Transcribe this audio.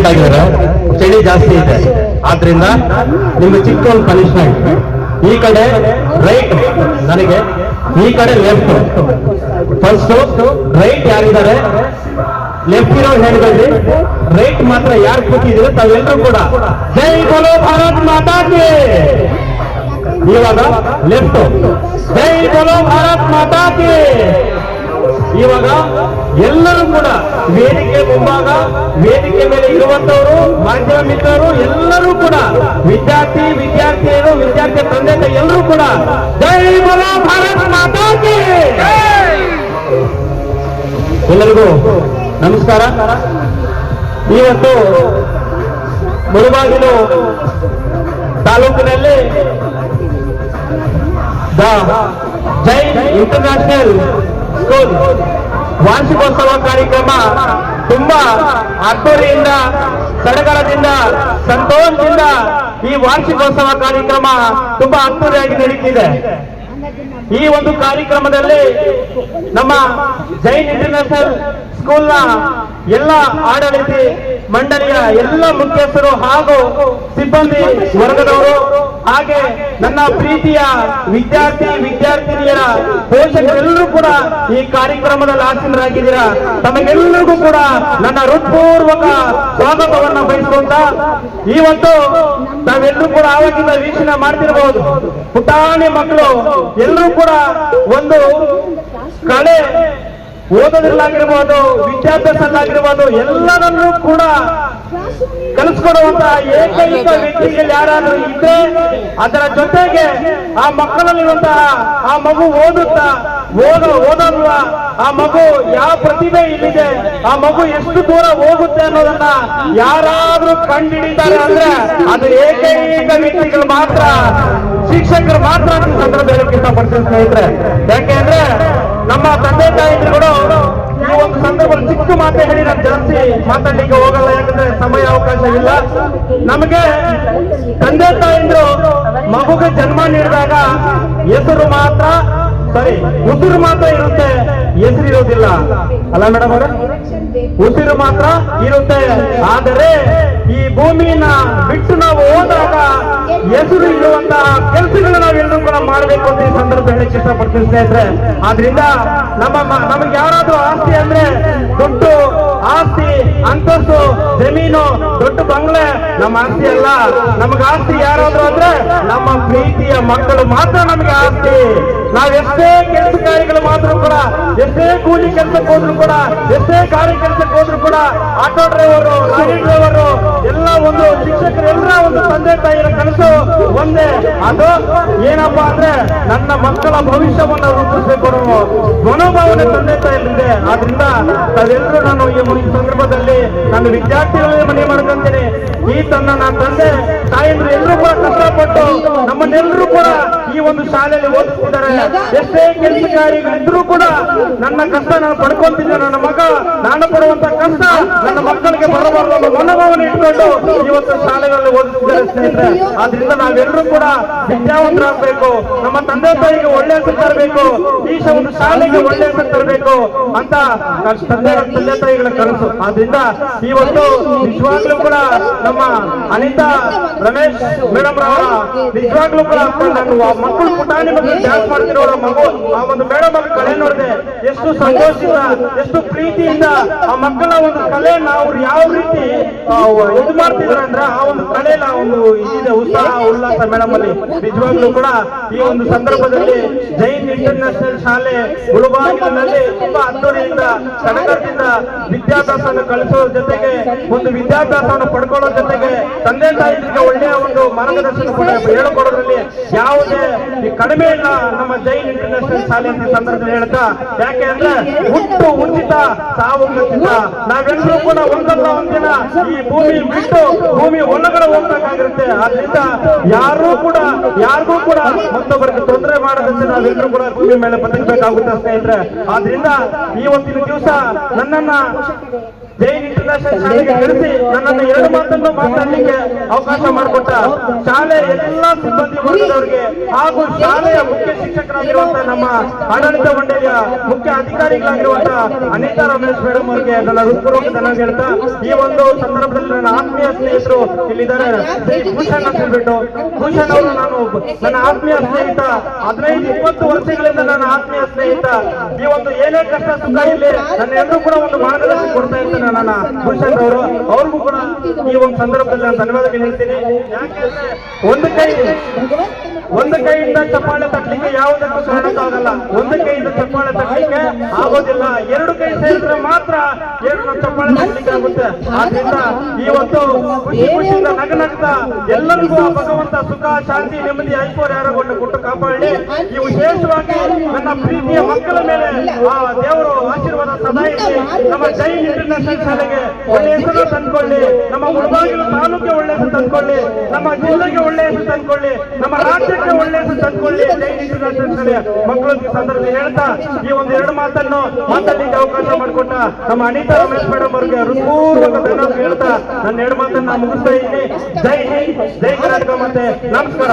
ಆಗಿದ್ದಾರೆ, ಚಳಿ ಜಾಸ್ತಿ ಇದೆ. ಆದ್ರಿಂದ ನಿಮ್ಗೆ ಚಿಕ್ಕ ಒಂದು ಪನಿಷ್ಮೆಂಟ್. ಈ ಕಡೆ ರೈಟ್ ನನಗೆ, ಈ ಕಡೆ ಲೆಫ್ಟ್. ಫಸ್ಟ್ ರೈಟ್ ಯಾರಿದ್ದಾರೆ ಲೆಫ್ಟ್ ಇರೋ ಹೇಳ್ಬೇಡ್ರಿ, ರೈಟ್ ಮಾತ್ರ ಯಾರು ಕೂತಿದ್ರೆ ತಾವೆಲ್ಲರೂ ಕೂಡ ಜೈ ಬೋಲೋ ಭಾರತ್ ಮಾತಾ ಕಿ. ಇವಾಗ ಲೆಫ್ಟ್ ಜೈ ಬೋಲೋ ಭಾರತ್ ಮಾತಾ ಕಿ. ಇವಾಗ ಎಲ್ಲರೂ ಕೂಡ ವೇದಿಕೆ ಮುಂಭಾಗ, ವೇದಿಕೆ ಮೇಲೆ ಇರುವಂತವರು, ಮಾಧ್ಯಮ ಮಿತ್ರರು ಎಲ್ಲರೂ ಕೂಡ, ವಿದ್ಯಾರ್ಥಿನಿಯರು, ವಿದ್ಯಾರ್ಥಿ ತಂದೆ ಎಲ್ಲರೂ ಕೂಡ ಜೈ ಬೋಲೋ ಭಾರತ್ ಮಾತಾ ಕಿ. ಎಲ್ಲರಿಗೂ ನಮಸ್ಕಾರ. ಇವತ್ತು ಮುಳಬಾಗಿಲು ತಾಲೂಕಿನಲ್ಲಿ ದ ಜೈನ್ ಇಂಟರ್ನ್ಯಾಷನಲ್ ಸ್ಕೂಲ್ ವಾರ್ಷಿಕೋತ್ಸವ ಕಾರ್ಯಕ್ರಮ ತುಂಬಾ ಅದ್ದೂರಿಯಿಂದ, ಸಡಗರದಿಂದ, ಸಂತೋಷದಿಂದ ಈ ವಾರ್ಷಿಕೋತ್ಸವ ಕಾರ್ಯಕ್ರಮ ತುಂಬಾ ಅದ್ದೂರಿಯಾಗಿ ನಡೀತಿದೆ. ಈ ಒಂದು ಕಾರ್ಯಕ್ರಮದಲ್ಲಿ ನಮ್ಮ ಜೈನ್ ಇಂಟರ್ನ್ಯಾಷನಲ್ ಸ್ಕೂಲ್ನ ಎಲ್ಲ ಆಡಳಿತ ಮಂಡಳಿಯ ಎಲ್ಲ ಮುಖ್ಯಸ್ಥರು ಹಾಗೂ ಸಿಬ್ಬಂದಿ ವರ್ಗದವರು, ಹಾಗೆ ನನ್ನ ಪ್ರೀತಿಯ ವಿದ್ಯಾರ್ಥಿನಿಯರ ಪೋಷಕರೆಲ್ಲರೂ ಕೂಡ ಈ ಕಾರ್ಯಕ್ರಮದಲ್ಲಿ ಆಸೀನರಾಗಿದ್ದೀರಾ. ತಮಗೆಲ್ಲರಿಗೂ ಕೂಡ ನನ್ನ ಹೃತ್ಪೂರ್ವಕ ಸ್ವಾಗತವನ್ನ ಬಯಸುವಂತ, ಇವತ್ತು ತಾವೆಲ್ಲರೂ ಕೂಡ ಆವಾಗಿಂದ ವೀಕ್ಷಣೆ ಮಾಡ್ತಿರಬಹುದು. ಪುಟಾಣಿ ಮಕ್ಕಳು ಎಲ್ಲರೂ ಕೂಡ ಒಂದು ಕಲೆ ಓದೋದ್ರಲ್ಲಾಗಿರ್ಬೋದು, ವಿದ್ಯಾಭ್ಯಾಸದಲ್ಲಾಗಿರ್ಬೋದು, ಎಲ್ಲರನ್ನೂ ಕೂಡ ಕಲಿಸ್ಕೊಡುವಂತಹ ಏಕೈಕ ವ್ಯಕ್ತಿಗಳು ಯಾರಾದ್ರೂ ಇದ್ರೆ ಅದರ ಜೊತೆಗೆ ಆ ಮಕ್ಕಳಲ್ಲಿರುವಂತಹ ಆ ಮಗು ಓದಲ್ವಾ, ಆ ಮಗು ಯಾವ ಪ್ರತಿಭೆ ಇಲ್ಲಿದೆ, ಆ ಮಗು ಎಷ್ಟು ದೂರ ಹೋಗುತ್ತೆ ಅನ್ನೋದನ್ನ ಯಾರಾದ್ರೂ ಕಂಡುಹಿಡಿತಾರೆ ಅಂದ್ರೆ ಅದು ಏಕೈಕ ವ್ಯಕ್ತಿಗಳು ಮಾತ್ರ, ಶಿಕ್ಷಕರು ಮಾತ್ರ ಅಂತ ಸಂದರ್ಭ ಹೇಳಕ್ಕೆ ಇಷ್ಟಪಡ್ತೀನಿ ಸ್ನೇಹಿತರೆ. ಯಾಕೆಂದ್ರೆ ನಮ್ಮ ತಂದೆ ತಾಯಿಗಳು ಈ ಒಂದು ಸಂದರ್ಭದಲ್ಲಿ ಚಿಕ್ಕ ಮಾತೇ ಹೇಳಿ ನಾನು ಜಾಸ್ತಿ ಮಾತಾಡ್ಲಿಕ್ಕೆ ಹೋಗಲ್ಲ, ಯಾಕಂದ್ರೆ ಸಮಯ ಅವಕಾಶ ಇಲ್ಲ. ನಮಗೆ ತಂದೆ ತಾಯಿಗಳು ಮಗುಗೆ ಜನ್ಮ ನೀಡಿದಾಗ ಹೆಸರು ಮಾತ್ರ ಉಸಿರು ಮಾತ್ರ ಇರುತ್ತೆ, ಹೆಸರು ಇರೋದಿಲ್ಲ ಅಲ್ಲ ಮೇಡಮ್ ಅವರೇ? ಉಸಿರು ಮಾತ್ರ ಇರುತ್ತೆ. ಆದರೆ ಈ ಭೂಮಿನ ಬಿಟ್ಟು ನಾವು ಹೋದಾಗ ಹೆಸರು ಇರುವಂತಹ ಕೆಲಸಗಳನ್ನ ನಾವೆಲ್ಲರೂ ಕೂಡ ಮಾಡಬೇಕು ಅಂತ ಈ ಸಂದರ್ಭ ಹೇಳಕ್ಕೆ ಇಷ್ಟಪಡ್ತೀನಿ ಸ್ನೇಹಿತರೆ. ಆದ್ರಿಂದ ನಮಗೆ ಯಾರಾದ್ರೂ ಆಸ್ತಿ ಅಂದ್ರೆ ದುಡ್ಡು, ಆಸ್ತಿ, ಅಂತಸ್ತು, ಜಮೀನು, ದೊಡ್ಡ ಬಂಗ್ಲೆ ನಮ್ಮ ಆಸ್ತಿ ಅಲ್ಲ. ನಮಗೆ ಆಸ್ತಿ ಯಾರಾದ್ರೂ ಅಂದ್ರೆ ನಮ್ಮ ಪ್ರೀತಿಯ ಮಕ್ಕಳು ಮಾತ್ರ ನಮಗೆ ಆಸ್ತಿ. ನಾವೆಷ್ಟೇ ಕೆಲಸ ಕಾರ್ಯಗಳು ಮಾತ್ರ ಕೂಡ, ಎಷ್ಟೇ ಕೂಲಿ ಕೆಲಸಕ್ಕೆ ಹೋದ್ರು ಕೂಡ, ಎಷ್ಟೇ ಗಾಡಿ ಕೆಲಸಕ್ಕೆ ಹೋದ್ರು ಕೂಡ, ಆಟೋ ಡ್ರೈವರು, ಲಾರಿ ಡ್ರೈವರು ಎಲ್ಲ ಒಂದು ಶಿಕ್ಷಕರು ಎಲ್ಲರ ಒಂದು ತಂದೆ ತಾಯಿಯ ಕನಸು ಒಂದೇ, ಅದು ಏನಪ್ಪಾ ಅಂದ್ರೆ ನನ್ನ ಮಕ್ಕಳ ಭವಿಷ್ಯವನ್ನ ರೂಪಿಸಬೇಕು ಅನ್ನೋ ಮನೋಭಾವನೆ ತಂದೆ ತಾಯಿಯಲ್ಲಿದೆ. ಆದ್ರಿಂದ ತಾವೆಲ್ಲರೂ ನಾನು ಈ ಒಂದು ಸಂದರ್ಭದಲ್ಲಿ ನನ್ನ ವಿದ್ಯಾರ್ಥಿಗಳಿಗೆ ಮನೆ ಮಾಡ್ಕೊಂತೀನಿ. ನನ್ನ ತಂದೆ ತಾಯಿಯಂದ್ರು ಎಲ್ಲರೂ ಕೂಡ ಕಷ್ಟಪಟ್ಟು ನಮ್ಮನ್ನೆಲ್ಲರೂ ಕೂಡ ಈ ಒಂದು ಶಾಲೆಯಲ್ಲಿ ಓದಿಸ್ತಿದ್ದಾರೆ. ಎಷ್ಟೇ ಕೆಲಸಗಾರಿಗಳಿದ್ರೂ ಕೂಡ ನನ್ನ ಕಷ್ಟ ನಾನು ಪಡ್ಕೊಂತಿದ್ದೆ, ನನ್ನ ಮಗ ನಾನು ಪಡುವಂತ ಕಷ್ಟ ನನ್ನ ಮಕ್ಕಳಿಗೆ ಬರಬಾರದು ಅನ್ನೋ ಮನೋಭಾವನೆ ಇಟ್ಕೊಂಡು ಇವತ್ತು ಶಾಲೆಗಳಲ್ಲಿ ಓದಿಸ್ತಿದ್ದಾರೆ ಸ್ನೇಹಿತರೆ. ಆದ್ರಿಂದ ನಾವೆಲ್ಲರೂ ಕೂಡ ವಿದ್ಯಾವಂತರಾಗಬೇಕು, ನಮ್ಮ ತಂದೆ ತಾಯಿಗೆ ಒಳ್ಳೆ ಹೆಸರು ತರಬೇಕು, ಈ ಒಂದು ಶಾಲೆಗೆ ಒಳ್ಳೆ ಹೆಸರು ತರಬೇಕು ಅಂತ ತಂದೆ ತಾಯಿಗಳ ಕನಸು. ಆದ್ರಿಂದ ಇವತ್ತು ನಿಜವಾಗ್ಲೂ ಕೂಡ ನಮ್ಮ ಅನಿತಾ ರಮೇಶ್ ಮೇಡಮ್ ರವರ ನಿಜವಾಗ್ಲೂ ಕೂಡ ನಾನು ಮಕ್ಕಳು ಪುಟಾಣಿ ಮಕ್ಕಳು ಡ್ಯಾನ್ಸ್ ಮಾಡ್ತಿರೋರ ಮಗು, ಆ ಒಂದು ಮೇಡಮ್ ಮಗ ಕಲೆ ನೋಡಿದೆ, ಎಷ್ಟು ಸಂತೋಷದಿಂದ, ಎಷ್ಟು ಪ್ರೀತಿಯಿಂದ ಆ ಮಕ್ಕಳ ಒಂದು ಕಲೆಯನ್ನ ಅವ್ರು ಯಾವ ರೀತಿ ಇದು ಮಾಡ್ತಿದ್ರು ಅಂದ್ರೆ ಆ ಒಂದು ಕಲೆಯ ಒಂದು ಇದಿದೆ, ಉತ್ಸಾಹ ಉಲ್ಲಾಸ ಮೇಡಮ್ ಅಲ್ಲಿ. ನಿಜವಾಗ್ಲೂ ಕೂಡ ಈ ಒಂದು ಸಂದರ್ಭದಲ್ಲಿ ಜೈನ್ ಇಂಟರ್ನ್ಯಾಷನಲ್ ಶಾಲೆ ಮುಳಬಾಗಿಲಿನಲ್ಲಿ ತುಂಬಾ ಅದ್ದೂರಿಯಿಂದ, ಸಡಗರದಿಂದ ವಿದ್ಯಾಭ್ಯಾಸವನ್ನು ಕಲಿಸೋದ್ರ ಜೊತೆಗೆ ಒಂದು ವಿದ್ಯಾಭ್ಯಾಸವನ್ನು ಪಡ್ಕೊಳ್ಳೋ ಜೊತೆಗೆ ತಂದೆ ತಾಯಿಗಳಿಗೆ ಒಳ್ಳೆಯ ಒಂದು ಮಾರ್ಗದರ್ಶನ ಹೇಳಿಕೊಡೋದ್ರಲ್ಲಿ ಯಾವುದೇ ಕಡಿಮೆ ಇಲ್ಲ ನಮ್ಮ ಜೈನ್ ಇಂಟರ್ನ್ಯಾಷನಲ್ ಶಾಲೆ ಅಂತ ಸಂದರ್ಭದಲ್ಲಿ ಹೇಳ್ತಾ. ಯಾಕೆ ಅಂದ್ರೆ ಹುಟ್ಟು ಉಚಿತ, ಸಾವು ಉಚಿತ. ನಾವೆಲ್ಲರೂ ಕೂಡ ಒಂದಲ್ಲ ಒಂದಿನ ಈ ಭೂಮಿ ಬಿಟ್ಟು ಭೂಮಿ ಒಳಗಡೆ ಹೋಗ್ಬೇಕಾಗಿರುತ್ತೆ. ಆದ್ರಿಂದ ಯಾರಿಗೂ ಕೂಡ ಮತ್ತೊಬ್ಬರಿಗೆ ತೊಂದರೆ ಮಾಡದಂತೆ ನಾವೆಲ್ಲರೂ ಕೂಡ ಭೂಮಿ ಮೇಲೆ ಬದುಕಬೇಕಾಗುತ್ತೆ ಸ್ನೇಹಿತರೆ. ಆದ್ರಿಂದ ಇವತ್ತಿನ ದಿವಸ ನನ್ನನ್ನ ಜೈನ್ ಇಂಟರ್ನ್ಯಾಷನಲ್ ಶಾಲೆಗೆ ಕಳಿಸಿ ನನ್ನನ್ನು 2 ಮಾತನ್ನು ಮಾತಾಡಲಿಕ್ಕೆ ಅವಕಾಶ ಮಾಡಿಕೊಟ್ಟ ಶಾಲೆ ಎಲ್ಲಾ ಸಿಬ್ಬಂದಿ ವರ್ಗದವರಿಗೆ ಹಾಗೂ ಶಾಲೆಯ ಮುಖ್ಯ ಶಿಕ್ಷಕರಾಗಿರುವಂತಹ ನಮ್ಮ ಆಡಳಿತ ಮಂಡಳಿಯ ಮುಖ್ಯ ಅಧಿಕಾರಿಗಳಾಗಿರುವಂತಹ ಅನಿತಾ ರಮೇಶ್ ಮೇಡಮ್ ಅವರಿಗೆ ನನ್ನ ಹೃತ್ಪೂರ್ವಕ ಧನ್ಯವಾದ ಹೇಳ್ತಾ ಈ ಒಂದು ಸಂದರ್ಭದಲ್ಲಿ ನನ್ನ ಆತ್ಮೀಯ ಸ್ನೇಹಿತರು ಇಲ್ಲಿದ್ದಾರೆ. ಶ್ರೀ ಭೂಷಣ್ ಅಂತ ಹೇಳ್ಬಿಟ್ಟು, ಭೂಷಣ್ ಅವರು ನನ್ನ ಆತ್ಮೀಯ ಸ್ನೇಹಿತ, 15-20 ವರ್ಷಗಳಿಂದ ನನ್ನ ಆತ್ಮೀಯ ಸ್ನೇಹಿತ. ಈ ಒಂದು ಏನೇ ಕಷ್ಟ ಸುಖ ಇಲ್ಲಿ ನನ್ನ ಎಲ್ಲರೂ ಕೂಡ ಒಂದು ಮಾರ್ಗದರ್ಶನ ಕೊಡ್ತಾ ಇರ್ತಾನೆ ನನ್ನ ಭೂಷಣ್ ಅವರು. ಅವ್ರಿಗೂ ಕೂಡ ಈ ಒಂದು ಸಂದರ್ಭದಲ್ಲಿ ನಾನು ಧನ್ಯವಾದಗಳು ಹೇಳ್ತೀನಿ. ಯಾಕೆಂದ್ರೆ ಒಂದು ಕೈಯಿಂದ ಚಪ್ಪಾಳೆ ತಟ್ಟಲಿಕ್ಕೆ ಯಾವುದಕ್ಕೂ ಕಾರಣಕ್ಕಾಗಲ್ಲ. ಒಂದು ಕೈಯಿಂದ ಚಪ್ಪಾಳೆ ತಟ್ಟಲಿಕ್ಕೆ ಆಗೋದಿಲ್ಲ. 2 ಕೈ ಸೇರಿದ್ರೆ ಮಾತ್ರ 2 ಚಪ್ಪಾಳೆ ತಟ್ಟಲಿಕ್ಕೆ ಆಗುತ್ತೆ. ಆದ್ರಿಂದ ಇವತ್ತು ಖುಷಿಯಿಂದ ನಗನಗ್ತಾ ಎಲ್ಲರಿಗೂ ಆ ಭಗವಂತ ಸುಖ ಶಾಂತಿ ನೆಮ್ಮದಿ ಐಶ್ವರ್ಯ ಆರೋಗ್ಯವನ್ನು ಕೊಟ್ಟು ಕಾಪಾಡಿ ಈ ವಿಶೇಷವಾಗಿ ನನ್ನ ಪ್ರೀತಿಯ ಮಕ್ಕಳ ಮೇಲೆ ಆ ದೇವರು ಆಶೀರ್ವಾದ ಸದಾ ಇರಲಿ. ನಮ್ಮ ಜೈನ್ ಇಂಟರ್ನ್ಯಾಷನಲ್ ಶಾಲೆಗೆ ಒಳ್ಳೆ ಹೆಸರು ತಂದ್ಕೊಳ್ಳಿ, ನಮ್ಮ ಮುಳಬಾಗಿಲು ತಾಲೂಕಿಗೆ ಒಳ್ಳೆ ಹೆಸರು ತಂದ್ಕೊಳ್ಳಿ, ನಮ್ಮ ಜಿಲ್ಲೆಗೆ ಒಳ್ಳೆ ಹೆಸರು ತಂದ್ಕೊಳ್ಳಿ, ನಮ್ಮ ರಾಜ್ಯಕ್ಕೆ ಒಳ್ಳೆ ಹೆಸರು ತಂದ್ಕೊಳ್ಳಿ. ಜೈನ್ ಇಂಟರ್ನ್ಯಾಷನಲ್ ಶಾಲೆಯ ಮಕ್ಕಳಿಗೆ ಸಂದರ್ಭದಲ್ಲಿ ಹೇಳ್ತಾ ಈ ಒಂದು 2 ಮಾತನ್ನು ಮಾತಾಡಲಿಕ್ಕೆ ಅವಕಾಶ ಮಾಡಿಕೊಟ್ಟ ನಮ್ಮ ಅನಿತಾ ರಮೇಶ್ ಮೇಡಮ್ ಅವರಿಗೆ ಹೃತ್ಪೂರ್ವಕ ಧನ್ಯವಾದ ಹೇಳ್ತಾ ನನ್ನ 2 ಮಾತನ್ನ ಮುಗಿಸ್ತಾ ಇದ್ದೀನಿ. ಜೈ ಹಿಂದ್, ಜೈ ಕರ್ನಾಟಕ, ಮತ್ತೆ ನಮಸ್ಕಾರ.